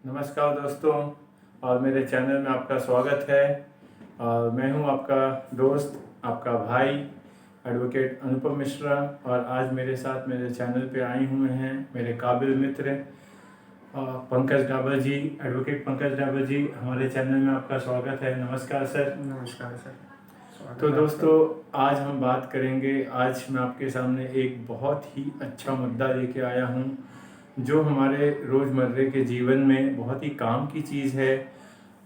नमस्कार दोस्तों, और मेरे चैनल में आपका स्वागत है। और मैं हूं आपका दोस्त, आपका भाई एडवोकेट अनुपम मिश्रा। और आज मेरे साथ मेरे चैनल पे आए हुए हैं मेरे काबिल मित्र पंकज डाबर जी। एडवोकेट पंकज डाबर जी, हमारे चैनल में आपका स्वागत है। नमस्कार सर। नमस्कार सर। तो स्वागत है आपका। दोस्तों, आज हम बात करेंगे। आज मैं आपके सामने एक बहुत ही अच्छा मुद्दा लेके आया हूं जो हमारे रोज़मर्रे के जीवन में बहुत ही काम की चीज़ है,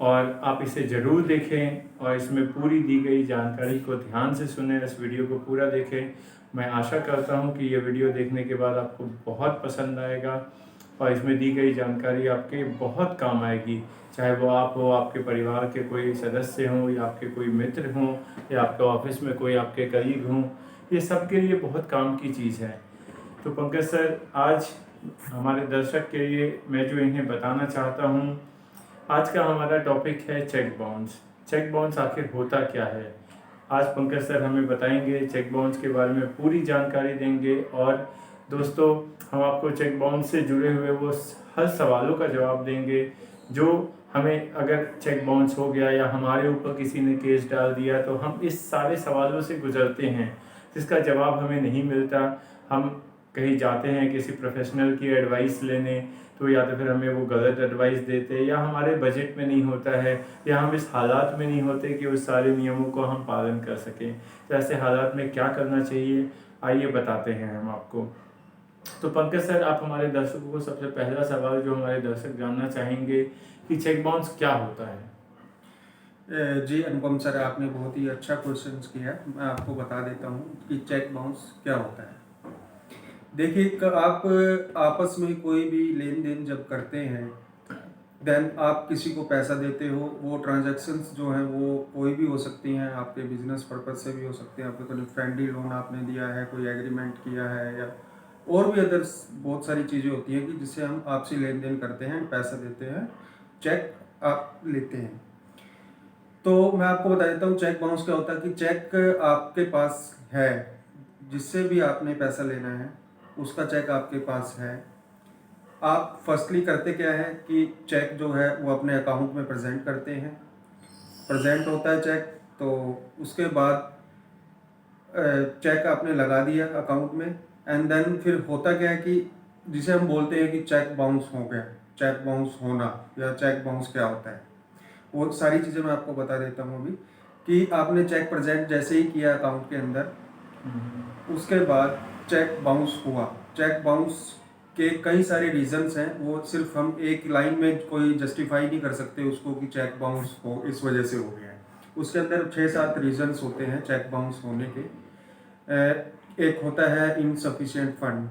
और आप इसे ज़रूर देखें और इसमें पूरी दी गई जानकारी को ध्यान से सुनें। इस वीडियो को पूरा देखें। मैं आशा करता हूं कि ये वीडियो देखने के बाद आपको बहुत पसंद आएगा और इसमें दी गई जानकारी आपके बहुत काम आएगी। चाहे वो आप हो, आपके परिवार के कोई सदस्य हों, या आपके कोई मित्र हों, या आपके ऑफिस में कोई आपके कलीग हों, ये सब के लिए बहुत काम की चीज़ है। तो पंकज सर, आज हमारे दर्शक के लिए मैं जो इन्हें बताना चाहता हूँ, आज का हमारा टॉपिक है चेक बाउंस। चेक बाउंस आखिर होता क्या है? आज पंकज सर हमें बताएंगे, चेक बाउंस के बारे में पूरी जानकारी देंगे। और दोस्तों, हम आपको चेक बाउंस से जुड़े हुए वो हर सवालों का जवाब देंगे जो हमें, अगर चेक बाउंस हो गया या हमारे ऊपर किसी ने केस डाल दिया, तो हम इस सारे सवालों से गुजरते हैं जिसका जवाब हमें नहीं मिलता। हम कहीं जाते हैं किसी प्रोफेशनल की एडवाइस लेने, तो या तो फिर हमें वो गलत एडवाइस देते हैं, या हमारे बजट में नहीं होता है, या हम इस हालात में नहीं होते कि उस सारे नियमों को हम पालन कर सकें। तो ऐसे हालात में क्या करना चाहिए, आइए बताते हैं हम आपको। तो पंकज सर, आप हमारे दर्शकों को सबसे पहला सवाल जो हमारे दर्शक जानना चाहेंगे कि चेक बाउंस क्या होता है? जी अनुपम सर, आपने बहुत ही अच्छा क्वेश्चन किया। मैं आपको बता देता हूँ कि चेक बाउंस क्या होता है। देखिए, आप आपस में कोई भी लेन देन जब करते हैं, देन आप किसी को पैसा देते हो, वो ट्रांजैक्शंस जो हैं वो कोई भी हो सकती हैं। आपके बिजनेस पर्पज से भी हो सकते हैं, आपको कोई फ्रेंडली लोन आपने दिया है, कोई एग्रीमेंट किया है, या और भी अदर्स बहुत सारी चीज़ें होती हैं कि जिससे हम आपसी लेन देन करते हैं, पैसा देते हैं, चेक आप लेते हैं। तो मैं आपको बता देता हूँ चेक बाउंस क्या होता है। कि चेक आपके पास है, जिससे भी आपने पैसा लेना है उसका चेक आपके पास है। आप फर्स्टली करते क्या है कि चेक जो है वो अपने अकाउंट में प्रेजेंट करते हैं। प्रेजेंट होता है चेक, तो उसके बाद चेक आपने लगा दिया अकाउंट में, एंड देन फिर होता क्या है कि जिसे हम बोलते हैं कि चेक बाउंस हो गया। चेक बाउंस होना या चेक बाउंस क्या होता है, वो सारी चीज़ें मैं आपको बता देता हूँ अभी। कि आपने चेक प्रेजेंट जैसे ही किया अकाउंट के अंदर, उसके बाद चेक बाउंस हुआ। चेक बाउंस के कई सारे रीजंस हैं, वो सिर्फ हम एक लाइन में कोई जस्टिफाई नहीं कर सकते उसको कि चेक बाउंस हो इस वजह से हो गया है। उसके अंदर 6-7 रीजंस होते हैं चेक बाउंस होने के। एक होता है इनसफिशिएंट फंड,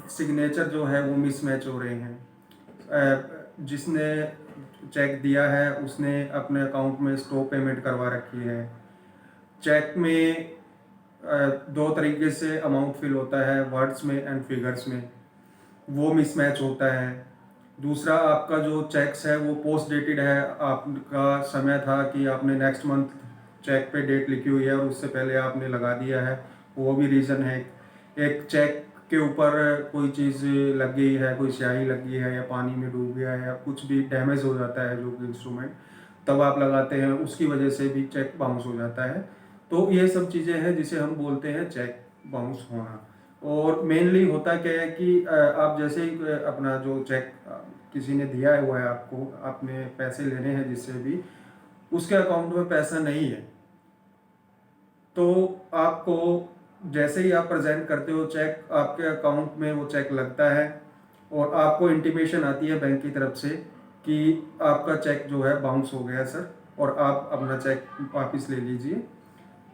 सिग्नेचर जो है वो मिसमैच हो रहे हैं, जिसने चेक दिया है उसने अपने अकाउंट में स्टॉप पेमेंट करवा रखी है। चेक में दो तरीके से अमाउंट फिल होता है, वर्ड्स में एंड फिगर्स में, वो मिसमैच होता है। दूसरा, आपका जो चेक्स है वो पोस्ट डेटेड है। आपका समय था कि आपने नेक्स्ट मंथ चेक पे डेट लिखी हुई है और उससे पहले आपने लगा दिया है, वो भी रीज़न है। एक चेक के ऊपर कोई चीज़ लग गई है, कोई स्याही लग गई है, या पानी में डूब गया है, या कुछ भी डैमेज हो जाता है जो कि इंस्ट्रूमेंट, तब आप लगाते हैं, उसकी वजह से भी चेक बाउंस हो जाता है। तो ये सब चीज़ें हैं जिसे हम बोलते हैं चेक बाउंस होना। और मेनली होता क्या है कि आप जैसे ही अपना जो चेक किसी ने दिया हुआ है आपको, आपने पैसे लेने हैं जिससे भी, उसके अकाउंट में पैसा नहीं है, तो आपको जैसे ही आप प्रेजेंट करते हो चेक, आपके अकाउंट में वो चेक लगता है और आपको इंटीमेशन आती है बैंक की तरफ से कि आपका चेक जो है बाउंस हो गया सर, और आप अपना चेक वापस ले लीजिए।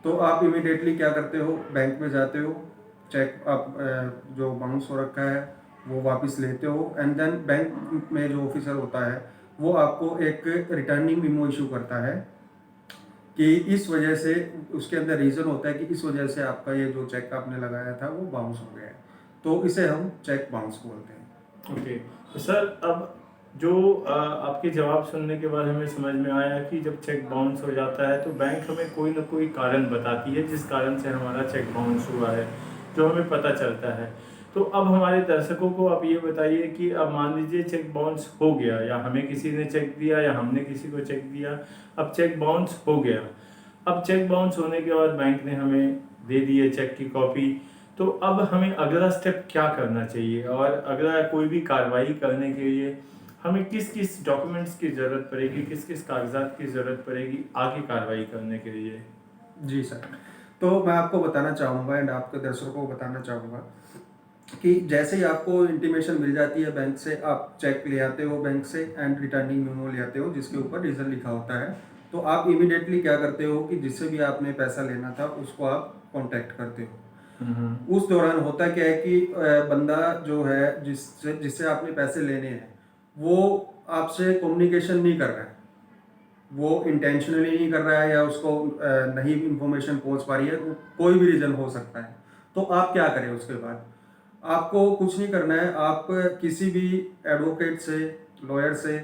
तो आप इमीडिएटली क्या करते हो, बैंक में जाते हो, चेक आप जो बाउंस हो रखा है वो वापस लेते हो, एंड देन बैंक में जो ऑफिसर होता है वो आपको एक रिटर्निंग मेमो इशू करता है कि इस वजह से, उसके अंदर रीज़न होता है कि इस वजह से आपका ये जो चेक आपने लगाया था वो बाउंस हो गया है। तो इसे हम चेक बाउंस बोलते हैं। ओके। तो सर, अब जो आपके जवाब सुनने के बाद हमें समझ में आया कि जब चेक बाउंस हो जाता है तो बैंक हमें कोई ना कोई कारण बताती है जिस कारण से हमारा चेक बाउंस हुआ है, जो हमें पता चलता है। तो अब हमारे दर्शकों को आप ये बताइए कि अब मान लीजिए चेक बाउंस हो गया, या हमें किसी ने चेक दिया या हमने किसी को चेक दिया, अब चेक बाउंस हो गया। अब चेक बाउंस होने के बाद बैंक ने हमें दे दिए चेक की कॉपी, तो अब हमें अगला स्टेप क्या करना चाहिए, और अगला कोई भी कार्रवाई करने के लिए हमें किस किस डॉक्यूमेंट्स की ज़रूरत पड़ेगी, किस किस कागजात की ज़रूरत पड़ेगी आगे कार्रवाई करने के लिए? जी सर, तो मैं आपको बताना चाहूँगा एंड आपके दर्शकों को बताना चाहूँगा कि जैसे ही आपको इंटीमेशन मिल जाती है बैंक से, आप चेक ले आते हो बैंक से एंड रिटर्निंग मेमो ले आते हो जिसके ऊपर रीज़न लिखा होता है, तो आप इमीडिएटली क्या करते हो कि जिससे भी आपने पैसा लेना था उसको आप कांटेक्ट करते हो। उस दौरान होता क्या है कि बंदा जो है जिससे जिससे आपने पैसे लेने हैं वो आपसे कम्युनिकेशन नहीं कर रहा है, वो इंटेंशनली नहीं कर रहा है या उसको नहीं इंफॉर्मेशन पहुंच पा रही है, कोई भी रीज़न हो सकता है। तो आप क्या करें उसके बाद? आपको कुछ नहीं करना है, आप किसी भी एडवोकेट से, लॉयर से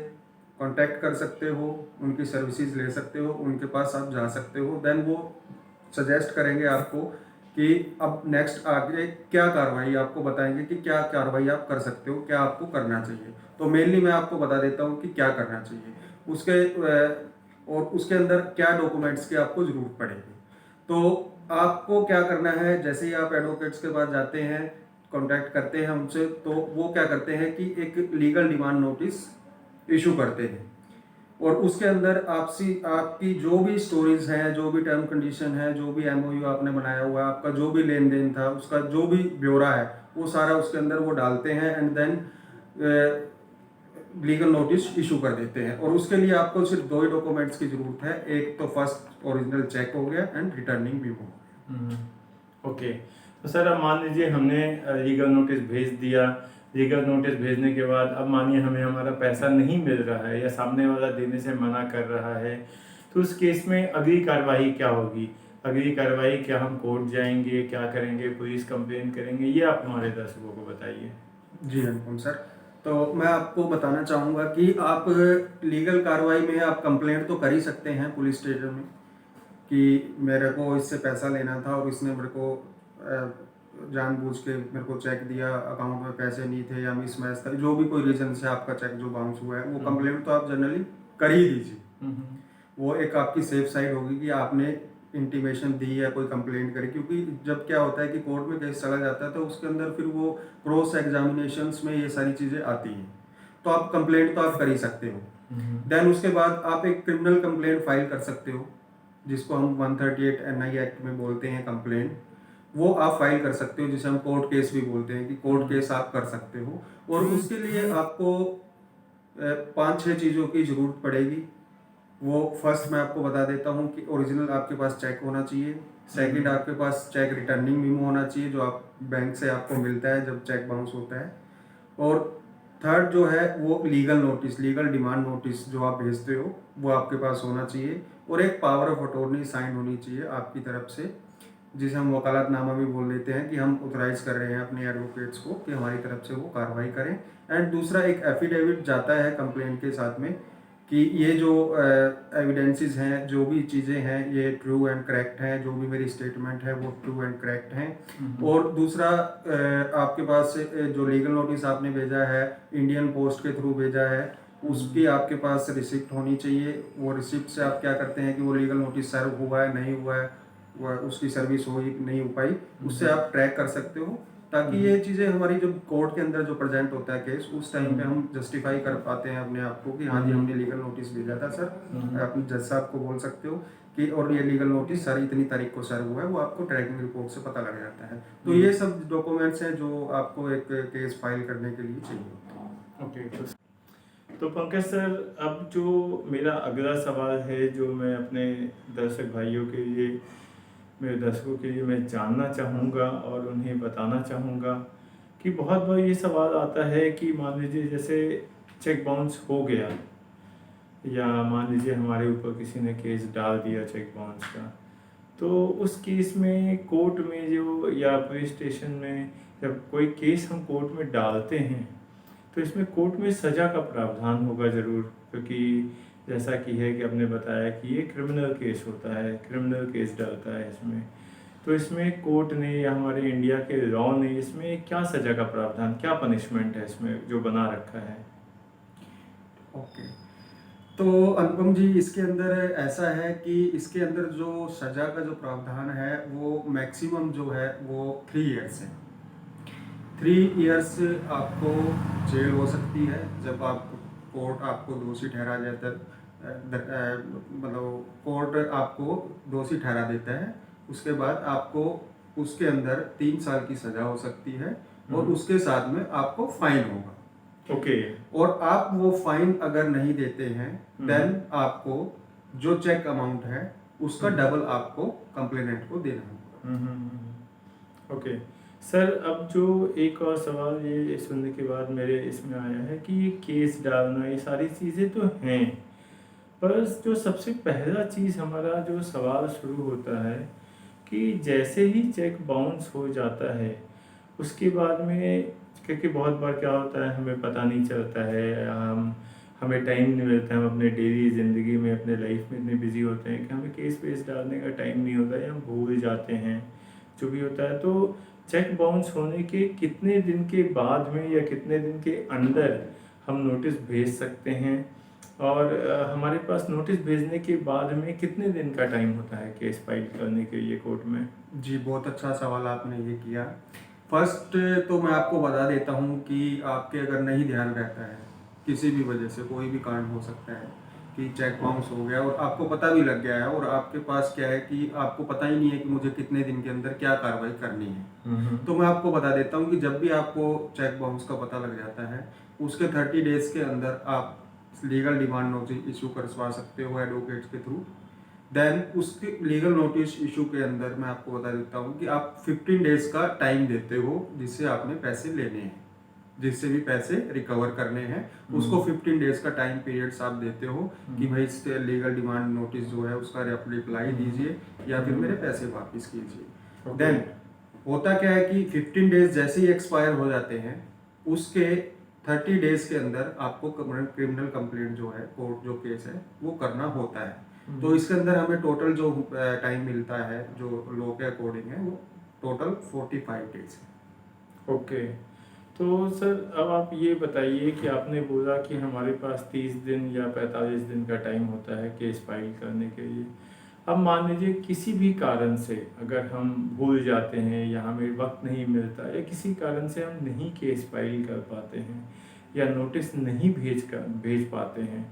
कांटेक्ट कर सकते हो, उनकी सर्विसेज ले सकते हो, उनके पास आप जा सकते हो। देन वो सजेस्ट करेंगे आपको कि अब नेक्स्ट आगे क्या कार्रवाई, आपको बताएंगे कि क्या कार्रवाई आप कर सकते हो, क्या आपको करना चाहिए। तो मेनली मैं आपको बता देता हूँ कि क्या करना चाहिए, और उसके अंदर क्या डॉक्यूमेंट्स की आपको ज़रूरत पड़ेगी। तो आपको क्या करना है, जैसे ही आप एडवोकेट्स के पास जाते हैं, कांटेक्ट करते हैं हमसे, तो वो क्या करते हैं कि एक लीगल डिमांड नोटिस इशू करते हैं, और उसके अंदर आपकी जो भी स्टोरीज हैं, जो भी टर्म कंडीशन है, जो भी एमओयू आपने बनाया हुआ है, आपका जो भी लेन देन था, उसका जो भी ब्यौरा है, वो सारा उसके अंदर वो डालते हैं and then legal notice issue कर देते हैं। और उसके लिए आपको सिर्फ दो ही डॉक्यूमेंट्स की जरूरत है, एक तो फर्स्ट ओरिजिनल चेक हो गया एंड रिटर्निंग मेमो। ओके, तो सर अब मान लीजिए हमने लीगल नोटिस भेज दिया, लीगल नोटिस भेजने के बाद अब मानिए हमें हमारा पैसा नहीं मिल रहा है या सामने वाला देने से मना कर रहा है, तो उस केस में अगली कार्रवाई क्या होगी? अगली कार्रवाई क्या, हम कोर्ट जाएंगे, क्या करेंगे, पुलिस कंप्लेन करेंगे, ये आप हमारे दर्शकों को बताइए। जी अनुपम सर, तो मैं आपको बताना चाहूँगा कि आप लीगल कार्रवाई में आप कंप्लेंट तो कर ही सकते हैं पुलिस स्टेशन में कि मेरे को इससे पैसा लेना था और इसने मेरे को जानबूझ के मेरे को चेक दिया, अकाउंट में पैसे नहीं थे या मिसमैच था, जो भी कोई रीज़न से आपका चेक जो बाउंस हुआ है, वो कंप्लेंट तो आप जनरली कर ही दीजिए। वो एक आपकी सेफ साइड होगी कि आपने इंटीमेशन दी या कोई कंप्लेंट करी, क्योंकि जब क्या होता है कि कोर्ट में केस चला जाता है तो उसके अंदर फिर वो क्रॉस एग्जामिनेशंस में ये सारी चीज़ें आती हैं, तो आप कंप्लेंट तो आप कर ही सकते हो। देन उसके बाद आप एक क्रिमिनल कंप्लेंट फाइल कर सकते हो, जिसको हम 138 NI एक्ट में बोलते हैं कंप्लेंट, वो आप फाइल कर सकते हो, जिसे हम कोर्ट केस भी बोलते हैं कि कोर्ट केस आप कर सकते हो। और उसके लिए आपको 5-6 चीज़ों की ज़रूरत पड़ेगी। वो फर्स्ट मैं आपको बता देता हूँ कि ओरिजिनल आपके पास चेक होना चाहिए, सेकंड आपके पास चेक रिटर्निंग मेमो होना चाहिए जो आप बैंक से आपको मिलता है जब चेक बाउंस होता है, और थर्ड जो है वो legal notice, legal demand notice जो आप भेजते हो वो आपके पास होना चाहिए, और एक पावर ऑफ अटॉर्नी साइन होनी चाहिए आपकी तरफ से, जिसे हम वकालतनामा भी बोल देते हैं कि हम ऑथराइज कर रहे हैं अपने एडवोकेट्स को कि हमारी तरफ से वो कार्रवाई करें। एंड दूसरा एक एफिडेविट जाता है कंप्लेंट के साथ में कि ये जो एविडेंसेस हैं, जो भी चीज़ें हैं, ये ट्रू एंड करेक्ट हैं, जो भी मेरी स्टेटमेंट है वो ट्रू एंड करेक्ट हैं। और दूसरा आपके पास जो लीगल नोटिस आपने भेजा है, इंडियन पोस्ट के थ्रू भेजा है, उसकी आपके पास रिसिप्ट होनी चाहिए। वो रिसिप्ट से आप क्या करते हैं कि वो लीगल नोटिस सर्व हुआ है नहीं हुआ है, उसकी सर्विस हो नहीं हो पाई, उससे आप ट्रैक कर सकते हो, ताकि ये चीज़ें हमारी जब कोर्ट के अंदर जो प्रेजेंट होता है केस, उस टाइम पे हम जस्टिफाई कर पाते हैं अपने आप को कि हाँ जी हमने लीगल नोटिस भेजा था सर। अपने जज साहब को बोल सकते हो कि और ये लीगल नोटिस सर इतनी तारीख को सर्व हुआ है, वो आपको ट्रैकिंग रिपोर्ट से पता लग जाता है। तो ये सब डॉक्यूमेंट्स हैं जो आपको एक केस फाइल करने के लिए चाहिए। ओके, तो पंकज सर, अब जो मेरा अगला सवाल है जो मैं अपने दर्शक भाइयों के लिए, मेरे दर्शकों के लिए मैं जानना चाहूँगा और उन्हें बताना चाहूँगा कि बहुत बार ये सवाल आता है कि मान लीजिए जैसे चेक बाउंस हो गया, या मान लीजिए हमारे ऊपर किसी ने केस डाल दिया चेक बाउंस का, तो उस केस में कोर्ट में जो या पुलिस स्टेशन में जब कोई केस हम कोर्ट में डालते हैं तो इसमें कोर्ट में सज़ा का प्रावधान होगा ज़रूर, क्योंकि जैसा कि है कि आपने बताया कि ये क्रिमिनल केस होता है, क्रिमिनल केस डलता है इसमें। तो इसमें कोर्ट ने या हमारे इंडिया के लॉ ने इसमें क्या सज़ा का प्रावधान, क्या पनिशमेंट है इसमें जो बना रखा है? ओके। तो अनुपम जी, इसके अंदर ऐसा है कि इसके अंदर जो सज़ा का जो प्रावधान है वो मैक्सिमम जो है वो 3 इयर्स है। 3 इयर्स आपको जेल हो सकती है जब आप कोर्ट आपको दोषी ठहरा जाता मतलब कोर्ट आपको दोषी ठहरा देता है। उसके बाद आपको उसके अंदर 3 साल की सज़ा हो सकती है और उसके साथ में आपको फाइन होगा। ओके। और आप वो फाइन अगर नहीं देते हैं देन आपको जो चेक अमाउंट है उसका डबल आपको कंप्लेनेंट को देना होगा। ओके सर, अब जो एक और सवाल ये सुनने के बाद मेरे इसमें आया है कि ये केस डालना, ये सारी चीज़ें तो हैं, पर जो सबसे पहला चीज़ हमारा जो सवाल शुरू होता है कि जैसे ही चेक बाउंस हो जाता है उसके बाद में, क्योंकि बहुत बार क्या होता है हमें पता नहीं चलता है, हमें टाइम नहीं मिलता है, हम अपने डेली ज़िंदगी में अपने लाइफ में इतने बिजी होते हैं कि हमें केस वेस डालने का टाइम नहीं होता है, हम भूल जाते हैं जो भी होता है। तो चेक बाउंस होने के कितने दिन के बाद में या कितने दिन के अंदर हम नोटिस भेज सकते हैं, और हमारे पास नोटिस भेजने के बाद में कितने दिन का टाइम होता है केस फाइल करने के लिए कोर्ट में? जी, बहुत अच्छा सवाल आपने ये किया। फर्स्ट तो मैं आपको बता देता हूँ कि आपके अगर नहीं ध्यान रहता है, किसी भी वजह से कोई भी कांड हो सकता है कि चेक बाउंस हो गया और आपको पता भी लग गया है और आपके पास क्या है कि आपको पता ही नहीं है कि मुझे कितने दिन के अंदर क्या कार्रवाई करनी है। तो मैं आपको बता देता हूँ कि जब भी आपको चेक बाउंस का पता लग जाता है उसके 30 डेज के अंदर आप लीगल डिमांड नोटिस इशू करवा सकते हो एडवोकेट्स के थ्रू। देन उसके लीगल नोटिस इशू के अंदर मैं आपको बता देता हूँ कि आप 15 डेज का टाइम देते हो जिससे आपने पैसे लेने हैं, जिससे भी पैसे रिकवर करने हैं उसको 15 डेज का टाइम पीरियड्स आप देते हो कि भाई इस लीगल डिमांड नोटिस जो है उसका रिप्लाई दीजिए या फिर मेरे पैसे वापस कीजिए। देन होता क्या है कि 15 डेज जैसे ही एक्सपायर हो जाते हैं उसके 30 डेज के अंदर आपको क्रिमिनल कंप्लेंट जो है कोर्ट जो केस है वो करना होता है। तो इसके अंदर हमें टोटल जो टाइम मिलता है जो लॉ के अकॉर्डिंग है वो टोटल 45 डेज है। ओके। तो सर अब आप ये बताइए कि आपने बोला कि हमारे पास 30 दिन या 45 दिन का टाइम होता है केस फाइल करने के लिए। अब मान लीजिए किसी भी कारण से अगर हम भूल जाते हैं या हमें वक्त नहीं मिलता या किसी कारण से हम नहीं केस फाइल कर पाते हैं या नोटिस नहीं भेज पाते हैं,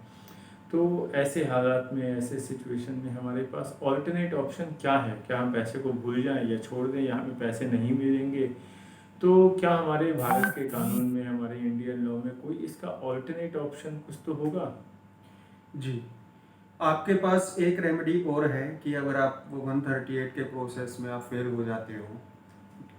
तो ऐसे हालात में, ऐसे सिचुएशन में हमारे पास ऑल्टरनेट ऑप्शन क्या है? क्या हम पैसे को भूल जाएं या छोड़ दें या हमें पैसे नहीं मिलेंगे? तो क्या हमारे भारत के कानून में, हमारे इंडियन लॉ में कोई इसका ऑल्टरनेट ऑप्शन कुछ तो होगा? जी, आपके पास एक रेमेडी और है कि अगर आप वो 138 के प्रोसेस में आप फेल हो जाते हो,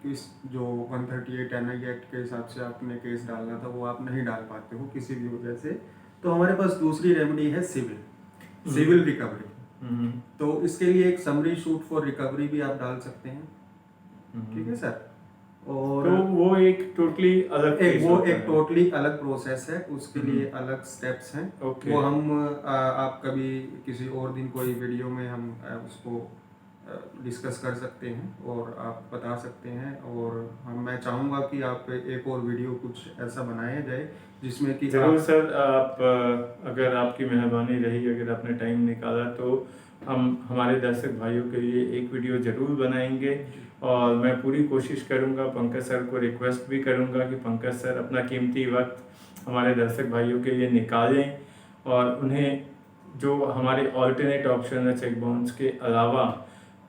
इस जो 138 एनआई एक्ट के हिसाब से आपने केस डालना था वो आप नहीं डाल पाते हो किसी भी वजह से, तो हमारे पास दूसरी रेमेडी है सिविल रिकवरी। तो इसके लिए एक समरी सूट फॉर रिकवरी भी आप डाल सकते हैं। ठीक है सर। और तो वो एक टोटली अलग एक टोटली अलग प्रोसेस है, उसके लिए अलग स्टेप्स हैं। ओके। वो हम आप कभी किसी और दिन कोई वीडियो में हम उसको डिस्कस कर सकते हैं और आप बता सकते हैं। और मैं चाहूँगा कि आप एक और वीडियो कुछ ऐसा बनाया जाए जिसमें कि जरूर सर, आप अगर आपकी मेहरबानी रही, अगर आपने टाइम निकाला तो हम हमारे दर्शक भाइयों के लिए एक वीडियो ज़रूर बनाएंगे। और मैं पूरी कोशिश करूंगा, पंकज सर को रिक्वेस्ट भी करूंगा कि पंकज सर अपना कीमती वक्त हमारे दर्शक भाइयों के लिए निकालें और उन्हें जो हमारे ऑल्टरनेट ऑप्शन है चेक बाउंस के अलावा,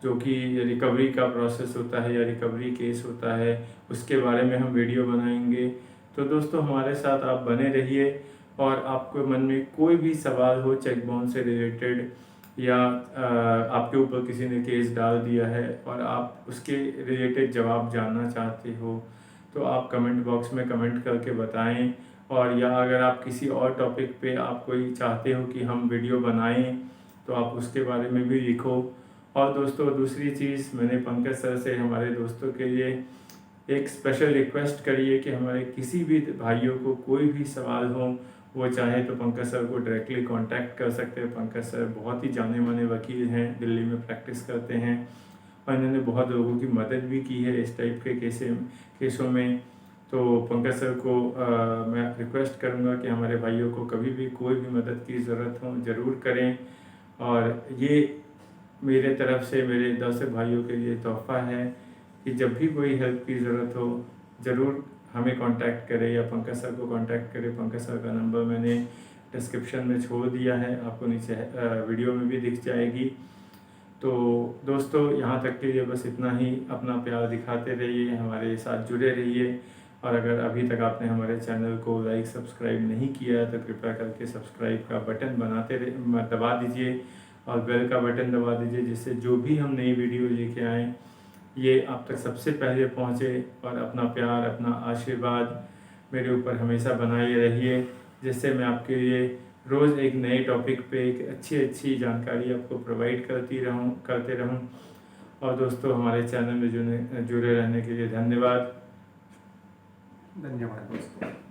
जो कि रिकवरी का प्रोसेस होता है या रिकवरी केस होता है, उसके बारे में हम वीडियो बनाएंगे। तो दोस्तों हमारे साथ आप बने रहिए, और आपको मन में कोई भी सवाल हो चेक बाउंस से रिलेटेड या आपके ऊपर किसी ने केस डाल दिया है और आप उसके रिलेटेड जवाब जानना चाहते हो, तो आप कमेंट बॉक्स में कमेंट करके बताएं। और या अगर आप किसी और टॉपिक पे आप कोई चाहते हो कि हम वीडियो बनाएं तो आप उसके बारे में भी लिखो। और दोस्तों दूसरी चीज़, मैंने पंकज सर से हमारे दोस्तों के लिए एक स्पेशल रिक्वेस्ट करी है कि हमारे किसी भी भाइयों को कोई भी सवाल हो, वो चाहे तो पंकज सर को डायरेक्टली कांटेक्ट कर सकते हैं। पंकज सर बहुत ही जाने माने वकील हैं, दिल्ली में प्रैक्टिस करते हैं और इन्होंने बहुत लोगों की मदद भी की है इस टाइप के केसों में। तो पंकज सर को मैं रिक्वेस्ट करूँगा कि हमारे भाइयों को कभी भी कोई भी मदद की ज़रूरत हो ज़रूर करें। और ये मेरे तरफ से मेरे दर्शक भाइयों के लिए तोहफ़ा है कि जब भी कोई हेल्प की ज़रूरत हो ज़रूर हमें कांटेक्ट करें या पंकज सर को कांटेक्ट करें। पंकज सर का नंबर मैंने डिस्क्रिप्शन में छोड़ दिया है, आपको नीचे वीडियो में भी दिख जाएगी। तो दोस्तों यहाँ तक के लिए बस इतना ही। अपना प्यार दिखाते रहिए, हमारे साथ जुड़े रहिए। और अगर अभी तक आपने हमारे चैनल को लाइक सब्सक्राइब नहीं किया तो कृपया करके सब्सक्राइब का बटन दबा दीजिए और बेल का बटन दबा दीजिए, जिससे जो भी हम नई वीडियो लेके आएँ ये आप तक सबसे पहले पहुँचे। और अपना प्यार, अपना आशीर्वाद मेरे ऊपर हमेशा बनाए रहिए, जिससे मैं आपके लिए रोज़ एक नए टॉपिक पे एक अच्छी जानकारी आपको प्रोवाइड करते रहूं। और दोस्तों हमारे चैनल में जुड़े रहने के लिए धन्यवाद। धन्यवाद दोस्तों।